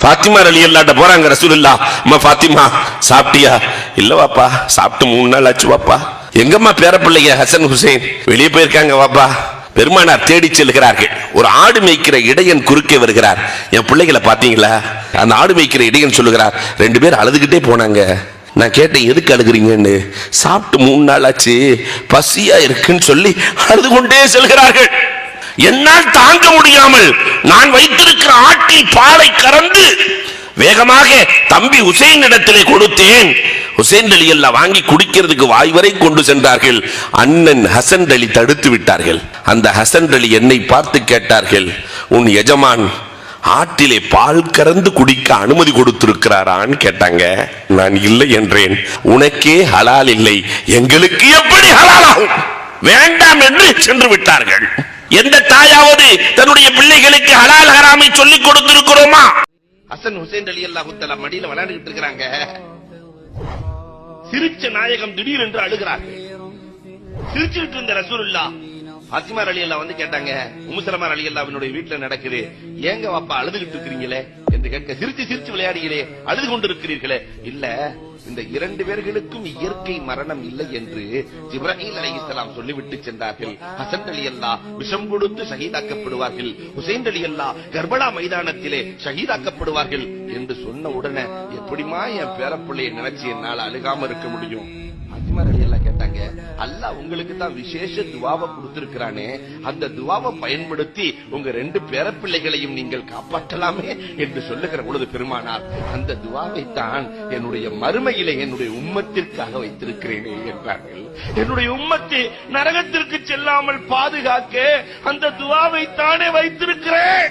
பாத்திமா ரலியல்லாஹு அன்ஹா போறாங்க. ரசூலுல்லாஹ், அம்மா பாத்திமா சாப்பிட்டியா? இல்ல வாப்பா, சாப்பிட்டு 3 நாள் ஆச்சு வாப்பா. எங்கம்மா பேர பிள்ளைங்க ஹசன் ஹுசைன்? வெளியே போயிருக்காங்க வாப்பா. பெருமானார் தேடி செல்கிறார்கள். ஒரு ஆடு மேய்க்கிற இடையன் குறுக்கே வருகிறார். என் பிள்ளைகளை பாத்தீங்களா? அந்த ஆடு மேய்க்கிற இடையன் சொல்லுகிறார், 2 பேர் அழுதுகிட்டே போனாங்க. நான் கேட்டேன், எதுக்கு அழுகிறீங்கன்னு. சாப்பிட்டு 3 நாள் ஆச்சு, பசியா இருக்குன்னு சொல்லி அழுது கொண்டே செல்கிறார்கள். என்னால் தாங்க முடியாமல் நான் வைத்திருக்கிற ஆட்டில் பாலை கறந்து வேகமாக தம்பி ஹுசைன் இடத்திலே கொடுத்தேன். ஹுசைன் ரலியல்லாஹு வாங்கி குடிக்கிறதுக்கு வாய் வரை கொண்டு சென்றார்கள். அண்ணன் ஹசன் அலி தடுத்து விட்டார்கள். அந்த ஹசன் அலி என்னை பார்த்து கேட்டார்கள், உன் எஜமான் ஆட்டிலே பால் கறந்து குடிக்க அனுமதி கொடுத்திருக்கிறாரான்னு கேட்டாங்க. நான் இல்லை என்றேன். உனக்கே ஹலால் இல்லை, எங்களுக்கு எப்படி ஹலால் ஆகும்? வேண்டாம் என்று சென்று விட்டார்கள். எந்த தாயாவது தன்னுடைய பிள்ளைகளுக்கு ஹலால் ஹராமை சொல்லிக் கொடுத்திருக்கிறோமா? ஹசன் ஹுசைன் ரலியல்லாஹு தஆலா மடியில விளையாண்டுகிட்டு இருக்கிறாங்க. சிரிச்ச நாயகம் திடீரென்று அழுகிறார்கள். சிரிச்சுட்டு இருந்த ரசூலுல்லாஹ் பாத்திமா ரலியல்லாஹு வந்து கேட்டாங்க, உம்மு சலமா ரலியல்லாஹுவினுடைய வீட்டுல நடக்குது, ஏங்க வாப்பா அழுதுகிட்டு இருக்கிறீங்களே என்று கேட்க, சிரிச்சு விளையாடுகிறே, அழுது கொண்டிருக்கிறீர்களே. இல்ல, இந்த 2 பேர்களுக்கும் இயற்கை மரணம் இல்லை என்று ஜிப்ரீல் அலைஹிஸ்ஸலாம் சொல்லிவிட்டு சென்றார்கள். ஹசன் ரலியல்லாஹு விஷம் கொடுத்து ஷஹீதாக்கப்படுவார்கள், ஹுசைன் ரலியல்லாஹு கர்பலா மைதானத்திலே ஷஹீதாக்கப்படுவார்கள் என்று சொன்ன உடனே, எப்படிமா என் பேரப்பிள்ளையை நினைச்சு என்னால அழுகாம இருக்க முடியும்? பாத்திமா ரலியல்லாஹு கேட்டாங்க, அல்லாஹ் உங்களுக்கு தான் விசேஷ துஆவை கொடுத்திருக்கிறானே, அந்த துஆவை பயன்படுத்தி உங்க 2 பேரப்பிள்ளைகளையும் நீங்கள் காப்பாற்றலாமே என்று சொல்லுகிற பொழுது பெருமானார், அந்த துஆவை தான் என்னுடைய மறுமையிலே என்னுடைய உம்மத்திற்காக வைத்திருக்கிறேனே என்றார்கள். என்னுடைய உம்மத்தை நரகத்திற்கு செல்லாமல் பாதுகாக்க அந்த துஆவை தானே வைத்திருக்கிறேன்.